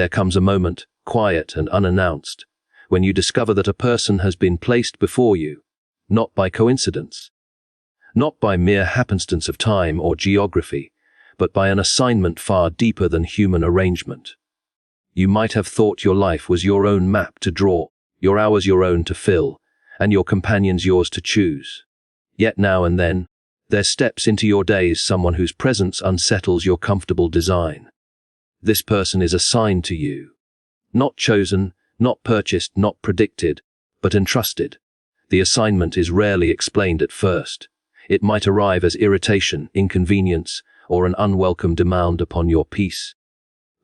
There comes a moment, quiet and unannounced, when you discover that a person has been placed before you, not by coincidence, not by mere happenstance of time or geography, but by an assignment far deeper than human arrangement. You might have thought your life was your own map to draw, your hours your own to fill, and your companions yours to choose. Yet now and then, there steps into your days someone whose presence unsettles your comfortable design. This person is assigned to you. Not chosen, not purchased, not predicted, but entrusted. The assignment is rarely explained at first. It might arrive as irritation, inconvenience, or an unwelcome demand upon your peace.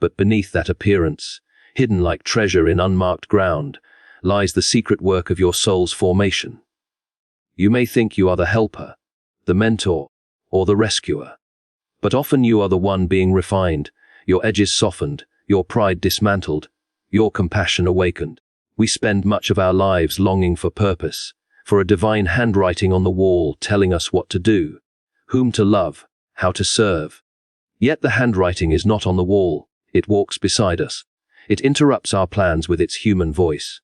But beneath that appearance, hidden like treasure in unmarked ground, lies the secret work of your soul's formation. You may think you are the helper, the mentor, or the rescuer. But often you are the one being refined, your edges softened, your pride dismantled, your compassion awakened. We spend much of our lives longing for purpose, for a divine handwriting on the wall telling us what to do, whom to love, how to serve. Yet the handwriting is not on the wall, it walks beside us. It interrupts our plans with its human voice.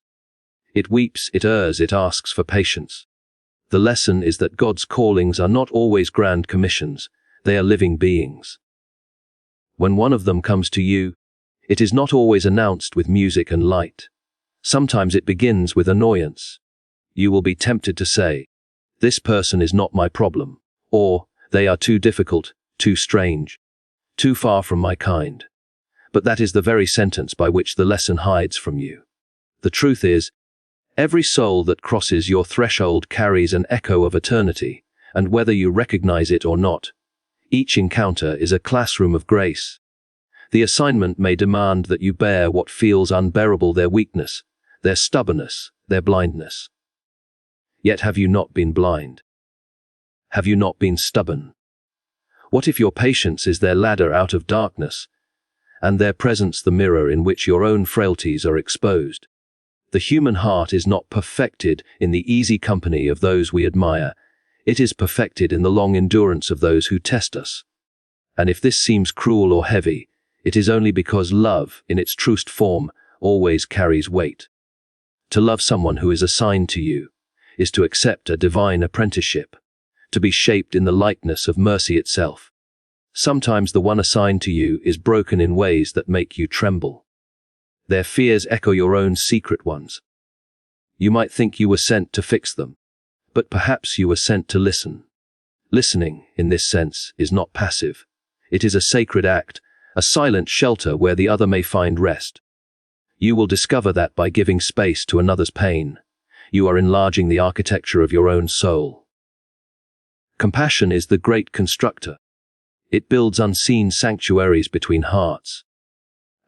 It weeps, it errs, it asks for patience. The lesson is that God's callings are not always grand commissions, they are living beings. When one of them comes to you, it is not always announced with music and light. Sometimes it begins with annoyance. You will be tempted to say, "This person is not my problem," or "They are too difficult, too strange, too far from my kind." But that is the very sentence by which the lesson hides from you. The truth is, every soul that crosses your threshold carries an echo of eternity, and whether you recognize it or not, each encounter is a classroom of grace. The assignment may demand that you bear what feels unbearable, their weakness, their stubbornness, their blindness. Yet have you not been blind? Have you not been stubborn? What if your patience is their ladder out of darkness, and their presence the mirror in which your own frailties are exposed? The human heart is not perfected in the easy company of those we admire. It is perfected in the long endurance of those who test us. And if this seems cruel or heavy, it is only because love, in its truest form, always carries weight. To love someone who is assigned to you is to accept a divine apprenticeship, to be shaped in the likeness of mercy itself. Sometimes the one assigned to you is broken in ways that make you tremble. Their fears echo your own secret ones. You might think you were sent to fix them, but perhaps you were sent to listen. Listening, in this sense, is not passive. It is a sacred act, a silent shelter where the other may find rest. You will discover that by giving space to another's pain, you are enlarging the architecture of your own soul. Compassion is the great constructor. It builds unseen sanctuaries between hearts.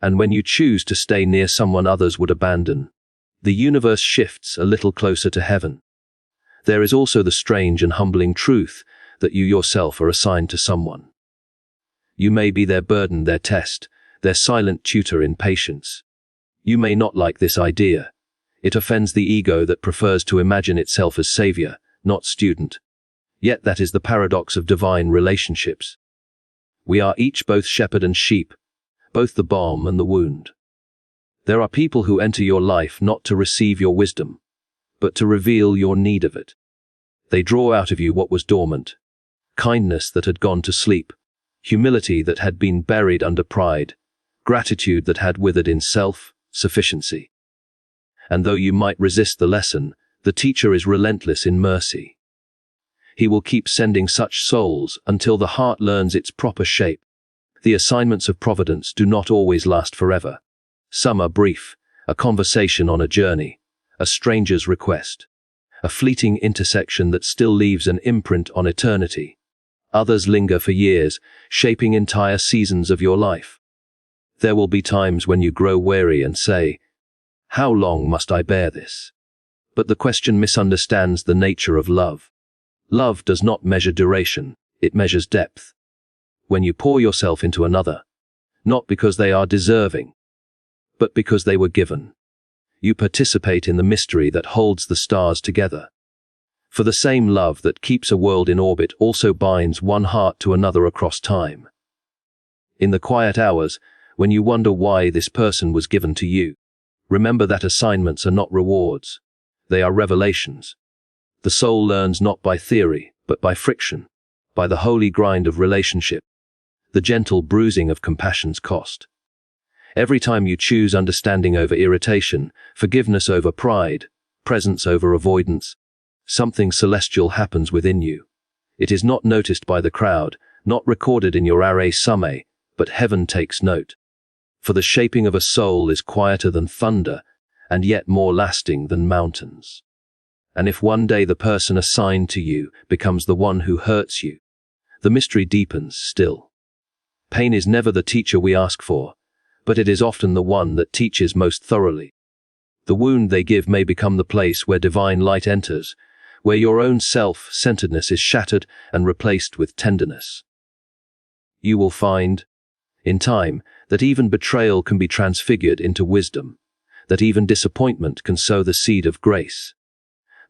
And when you choose to stay near someone others would abandon, the universe shifts a little closer to heaven. There is also the strange and humbling truth that you yourself are assigned to someone. You may be their burden, their test, their silent tutor in patience. You may not like this idea. It offends the ego that prefers to imagine itself as savior, not student. Yet that is the paradox of divine relationships. We are each both shepherd and sheep, both the balm and the wound. There are people who enter your life not to receive your wisdom, but to reveal your need of it. They draw out of you what was dormant, kindness that had gone to sleep, humility that had been buried under pride, gratitude that had withered in self-sufficiency. And though you might resist the lesson, the teacher is relentless in mercy. He will keep sending such souls until the heart learns its proper shape. The assignments of providence do not always last forever. Some are brief, a conversation on a journey, a stranger's request, a fleeting intersection that still leaves an imprint on eternity. Others linger for years, shaping entire seasons of your life. There will be times when you grow weary and say, "How long must I bear this?" But the question misunderstands the nature of love. Love does not measure duration, it measures depth. When you pour yourself into another, not because they are deserving, but because they were given, you participate in the mystery that holds the stars together. For the same love that keeps a world in orbit also binds one heart to another across time. In the quiet hours, When you wonder why this person was given to you, remember that assignments are not rewards. They are revelations. The soul learns not by theory, but by friction, by the holy grind of relationship, the gentle bruising of compassion's cost. Every time you choose understanding over irritation, forgiveness over pride, presence over avoidance, something celestial happens within you. It is not noticed by the crowd, not recorded in your array summe, but heaven takes note. For the shaping of a soul is quieter than thunder, and yet more lasting than mountains. And if one day the person assigned to you becomes the one who hurts you, the mystery deepens still. Pain is never the teacher we ask for, but it is often the one that teaches most thoroughly. The wound they give may become the place where divine light enters, where your own self-centeredness is shattered and replaced with tenderness. You will find, in time, that even betrayal can be transfigured into wisdom, that even disappointment can sow the seed of grace.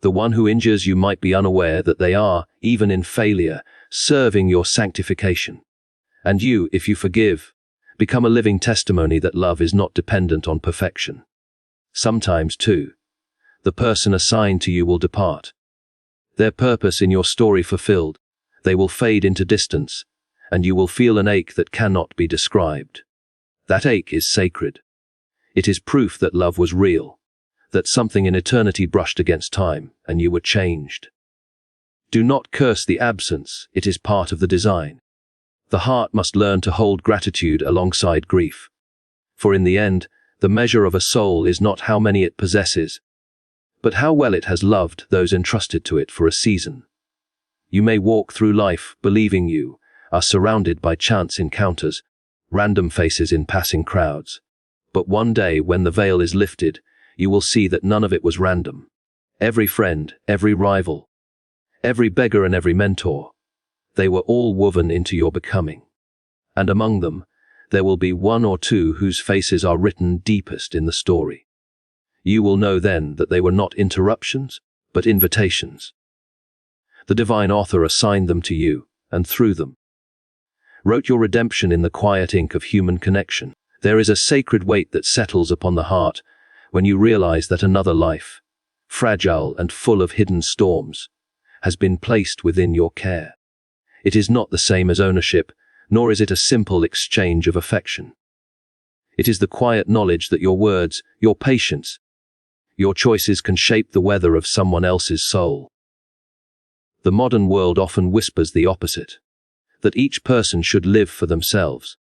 The one who injures you might be unaware that they are, even in failure, serving your sanctification. And you, if you forgive, become a living testimony that love is not dependent on perfection. Sometimes, too, the person assigned to you will depart. Their purpose in your story fulfilled, they will fade into distance, and you will feel an ache that cannot be described. That ache is sacred. It is proof that love was real, that something in eternity brushed against time, and you were changed. Do not curse the absence, it is part of the design. The heart must learn to hold gratitude alongside grief. For in the end, the measure of a soul is not how many it possesses, but how well it has loved those entrusted to it for a season. You may walk through life believing you are surrounded by chance encounters, random faces in passing crowds. But one day, when the veil is lifted, you will see that none of it was random. Every friend, every rival, every beggar and every mentor, they were all woven into your becoming. And among them, there will be one or two whose faces are written deepest in the story. You will know then that they were not interruptions, but invitations. The divine author assigned them to you, and through them, wrote your redemption in the quiet ink of human connection. There is a sacred weight that settles upon the heart when you realize that another life, fragile and full of hidden storms, has been placed within your care. It is not the same as ownership, nor is it a simple exchange of affection. It is the quiet knowledge that your words, your patience, your choices can shape the weather of someone else's soul. The modern world often whispers the opposite, that each person should live for themselves.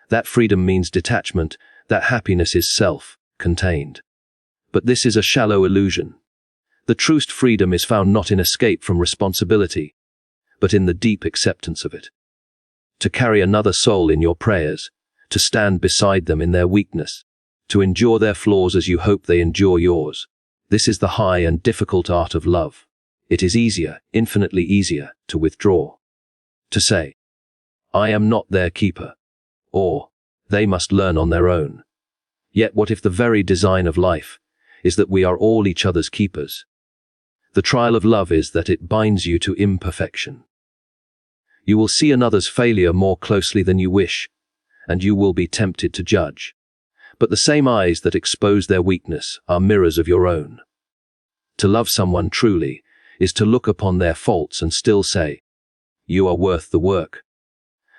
That freedom means detachment, that happiness is self-contained. But this is a shallow illusion. The truest freedom is found not in escape from responsibility, but in the deep acceptance of it. To carry another soul in your prayers, to stand beside them in their weakness, to endure their flaws as you hope they endure yours. This is the high and difficult art of love. It is easier, infinitely easier, to withdraw. To say, I am not their keeper, or they must learn on their own. Yet what if the very design of life is that we are all each other's keepers? The trial of love is that it binds you to imperfection. You will see another's failure more closely than you wish, and you will be tempted to judge. But the same eyes that expose their weakness are mirrors of your own. To love someone truly is to look upon their faults and still say, you are worth the work.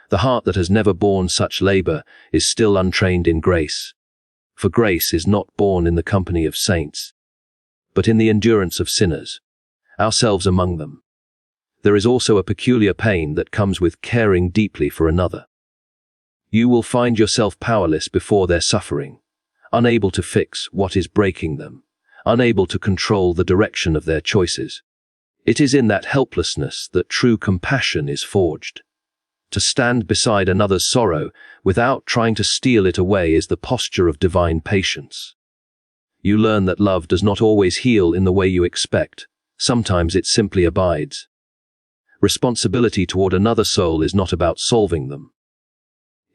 The heart that has never borne such labor is still untrained in grace. For grace is not born in the company of saints, but in the endurance of sinners, ourselves among them. There is also a peculiar pain that comes with caring deeply for another. You will find yourself powerless before their suffering, unable to fix what is breaking them, unable to control the direction of their choices. It is in that helplessness that true compassion is forged. To stand beside another's sorrow without trying to steal it away is the posture of divine patience. You learn that love does not always heal in the way you expect. Sometimes it simply abides. Responsibility toward another soul is not about solving them.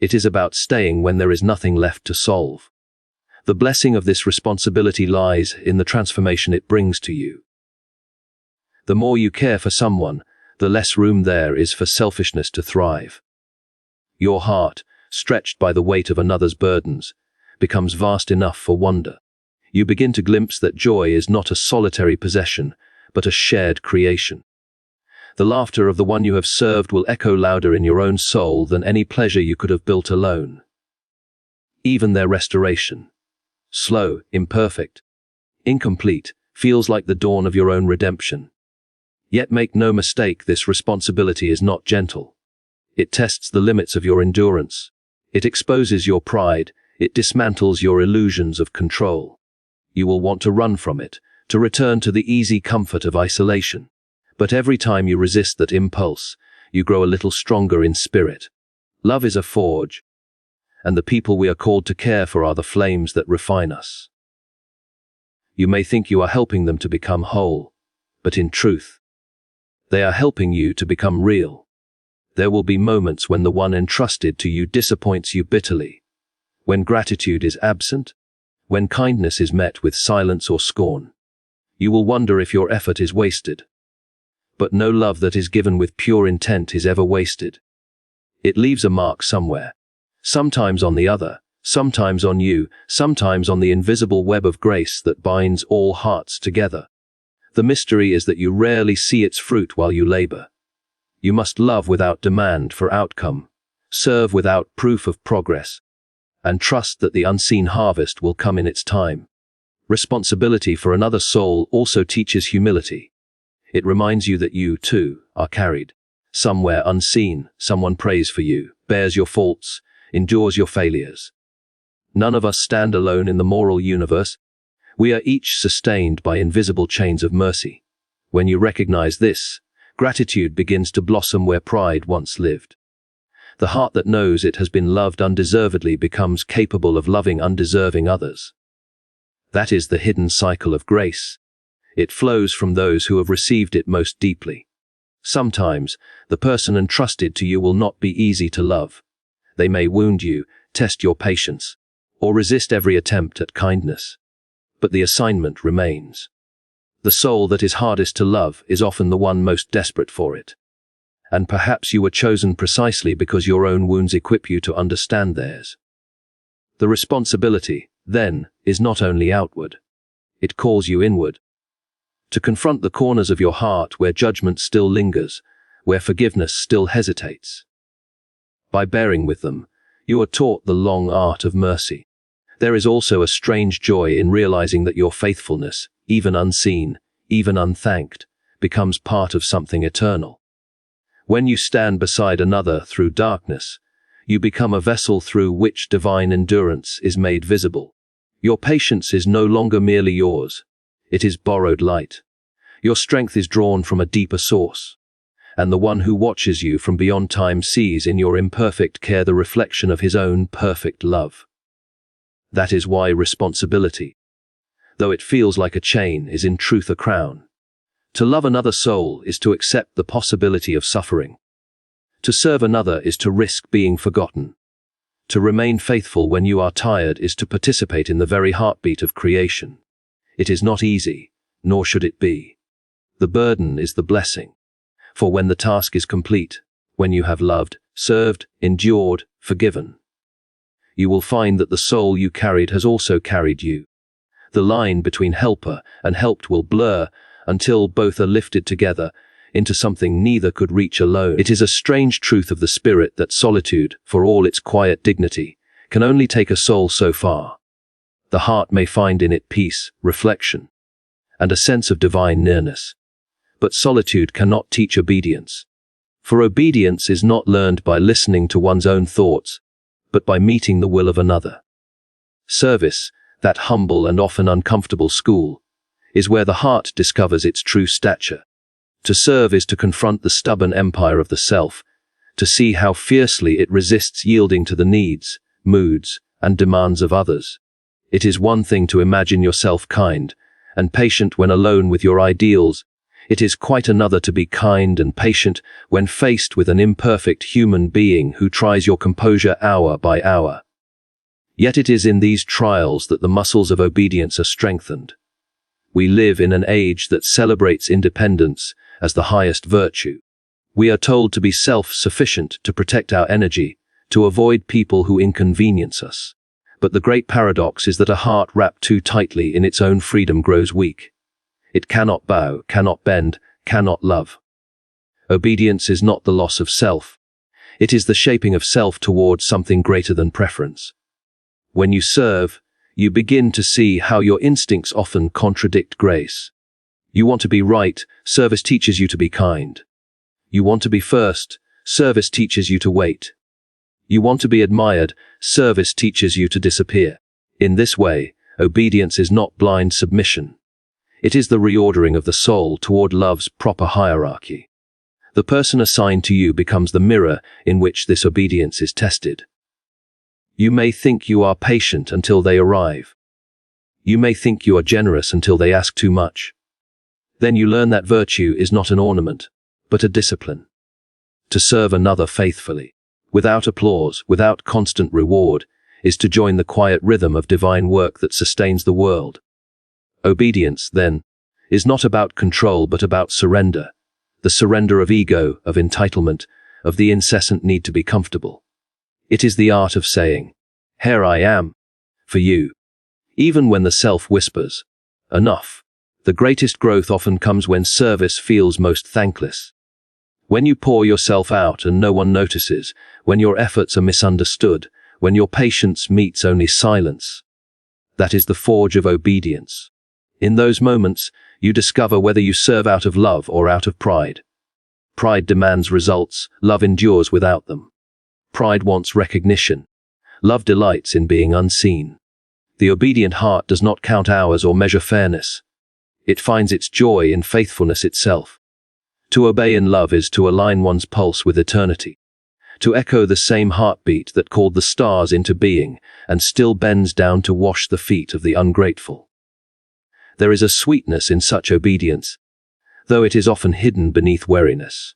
It is about staying when there is nothing left to solve. The blessing of this responsibility lies in the transformation it brings to you. The more you care for someone, the less room there is for selfishness to thrive. Your heart, stretched by the weight of another's burdens, becomes vast enough for wonder. You begin to glimpse that joy is not a solitary possession, but a shared creation. The laughter of the one you have served will echo louder in your own soul than any pleasure you could have built alone. Even their restoration, slow, imperfect, incomplete, feels like the dawn of your own redemption. Yet make no mistake, this responsibility is not gentle. It tests the limits of your endurance. It exposes your pride. It dismantles your illusions of control. You will want to run from it, to return to the easy comfort of isolation. But every time you resist that impulse, you grow a little stronger in spirit. Love is a forge, and the people we are called to care for are the flames that refine us. You may think you are helping them to become whole, but in truth, they are helping you to become real. There will be moments when the one entrusted to you disappoints you bitterly, when gratitude is absent, when kindness is met with silence or scorn. You will wonder if your effort is wasted. But no love that is given with pure intent is ever wasted. It leaves a mark somewhere, sometimes on the other, sometimes on you, sometimes on the invisible web of grace that binds all hearts together. The mystery is that you rarely see its fruit while you labor. You must love without demand for outcome, serve without proof of progress, and trust that the unseen harvest will come in its time. Responsibility for another soul also teaches humility. It reminds you that you, too, are carried. Somewhere unseen, someone prays for you, bears your faults, endures your failures. None of us stand alone in the moral universe. We are each sustained by invisible chains of mercy. When you recognize this, gratitude begins to blossom where pride once lived. The heart that knows it has been loved undeservedly becomes capable of loving undeserving others. That is the hidden cycle of grace. It flows from those who have received it most deeply. Sometimes, the person entrusted to you will not be easy to love. They may wound you, test your patience, or resist every attempt at kindness. But the assignment remains. The soul that is hardest to love is often the one most desperate for it. And perhaps you were chosen precisely because your own wounds equip you to understand theirs. The responsibility, then, is not only outward. It calls you inward. To confront the corners of your heart where judgment still lingers, where forgiveness still hesitates. By bearing with them, you are taught the long art of mercy. There is also a strange joy in realizing that your faithfulness, even unseen, even unthanked, becomes part of something eternal. When you stand beside another through darkness, you become a vessel through which divine endurance is made visible. Your patience is no longer merely yours. It is borrowed light. Your strength is drawn from a deeper source. And the one who watches you from beyond time sees in your imperfect care the reflection of his own perfect love. That is why responsibility, though it feels like a chain, is in truth a crown. To love another soul is to accept the possibility of suffering. To serve another is to risk being forgotten. To remain faithful when you are tired is to participate in the very heartbeat of creation. It is not easy, nor should it be. The burden is the blessing. For when the task is complete, when you have loved, served, endured, forgiven, you will find that the soul you carried has also carried you. The line between helper and helped will blur until both are lifted together into something neither could reach alone. It is a strange truth of the spirit that solitude, for all its quiet dignity, can only take a soul so far. The heart may find in it peace, reflection, and a sense of divine nearness. But solitude cannot teach obedience. For obedience is not learned by listening to one's own thoughts, but by meeting the will of another. Service, that humble and often uncomfortable school, is where the heart discovers its true stature. To serve is to confront the stubborn empire of the self, to see how fiercely it resists yielding to the needs, moods, and demands of others. It is one thing to imagine yourself kind and patient when alone with your ideals. It is quite another to be kind and patient when faced with an imperfect human being who tries your composure hour by hour. Yet it is in these trials that the muscles of obedience are strengthened. We live in an age that celebrates independence as the highest virtue. We are told to be self-sufficient, to protect our energy, to avoid people who inconvenience us. But the great paradox is that a heart wrapped too tightly in its own freedom grows weak. It cannot bow, cannot bend, cannot love. Obedience is not the loss of self. It is the shaping of self towards something greater than preference. When you serve, you begin to see how your instincts often contradict grace. You want to be right, service teaches you to be kind. You want to be first, service teaches you to wait. You want to be admired, service teaches you to disappear. In this way, obedience is not blind submission. It is the reordering of the soul toward love's proper hierarchy. The person assigned to you becomes the mirror in which this obedience is tested. You may think you are patient until they arrive. You may think you are generous until they ask too much. Then you learn that virtue is not an ornament, but a discipline. To serve another faithfully, without applause, without constant reward, is to join the quiet rhythm of divine work that sustains the world. Obedience, then, is not about control but about surrender, the surrender of ego, of entitlement, of the incessant need to be comfortable. It is the art of saying, "Here I am, for you," even when the self whispers, "Enough." The greatest growth often comes when service feels most thankless. When you pour yourself out and no one notices, when your efforts are misunderstood, when your patience meets only silence. That is the forge of obedience. In those moments, you discover whether you serve out of love or out of pride. Pride demands results, love endures without them. Pride wants recognition. Love delights in being unseen. The obedient heart does not count hours or measure fairness. It finds its joy in faithfulness itself. To obey in love is to align one's pulse with eternity, to echo the same heartbeat that called the stars into being and still bends down to wash the feet of the ungrateful. There is a sweetness in such obedience, though it is often hidden beneath weariness.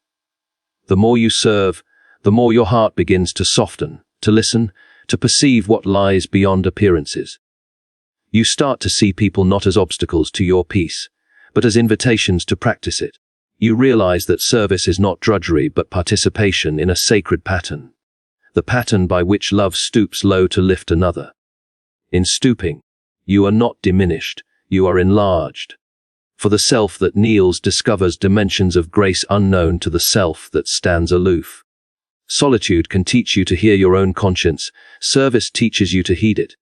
The more you serve, the more your heart begins to soften, to listen, to perceive what lies beyond appearances. You start to see people not as obstacles to your peace, but as invitations to practice it. You realize that service is not drudgery but participation in a sacred pattern, the pattern by which love stoops low to lift another. In stooping, you are not diminished, you are enlarged. For the self that kneels discovers dimensions of grace unknown to the self that stands aloof. Solitude can teach you to hear your own conscience, service teaches you to heed it.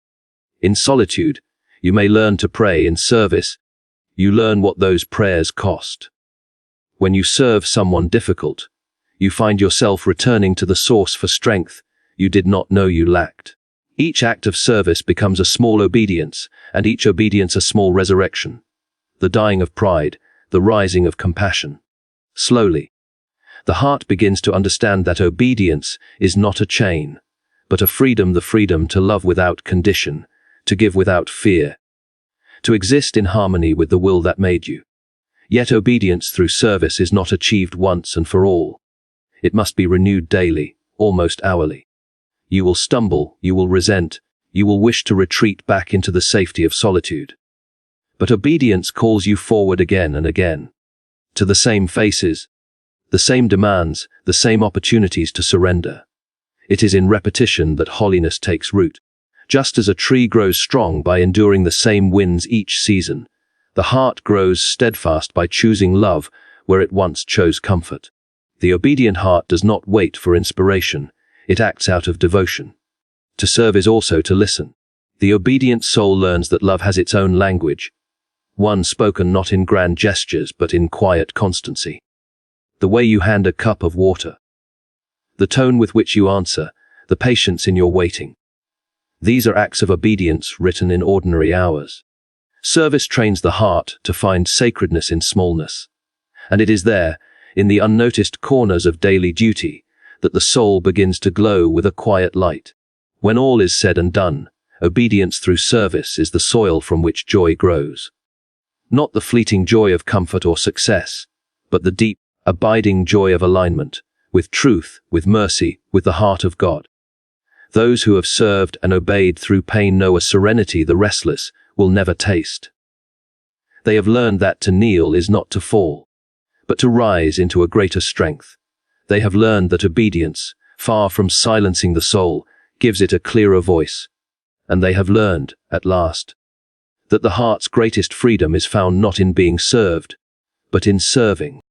In solitude, you may learn to pray. In service, you learn what those prayers cost. When you serve someone difficult, you find yourself returning to the source for strength you did not know you lacked. Each act of service becomes a small obedience, and each obedience a small resurrection. The dying of pride, the rising of compassion. Slowly, the heart begins to understand that obedience is not a chain, but a freedom, the freedom to love without condition, to give without fear, to exist in harmony with the will that made you. Yet obedience through service is not achieved once and for all. It must be renewed daily, almost hourly. You will stumble, you will resent, you will wish to retreat back into the safety of solitude. But obedience calls you forward again and again, to the same faces, the same demands, the same opportunities to surrender. It is in repetition that holiness takes root. Just as a tree grows strong by enduring the same winds each season, the heart grows steadfast by choosing love where it once chose comfort. The obedient heart does not wait for inspiration, it acts out of devotion. To serve is also to listen. The obedient soul learns that love has its own language, one spoken not in grand gestures but in quiet constancy. The way you hand a cup of water, the tone with which you answer, the patience in your waiting. These are acts of obedience written in ordinary hours. Service trains the heart to find sacredness in smallness. And it is there, in the unnoticed corners of daily duty, that the soul begins to glow with a quiet light. When all is said and done, obedience through service is the soil from which joy grows. Not the fleeting joy of comfort or success, but the deep, abiding joy of alignment, with truth, with mercy, with the heart of God. Those who have served and obeyed through pain know a serenity the restless will never taste. They have learned that to kneel is not to fall, but to rise into a greater strength. They have learned that obedience, far from silencing the soul, gives it a clearer voice. And they have learned, at last, that the heart's greatest freedom is found not in being served, but in serving.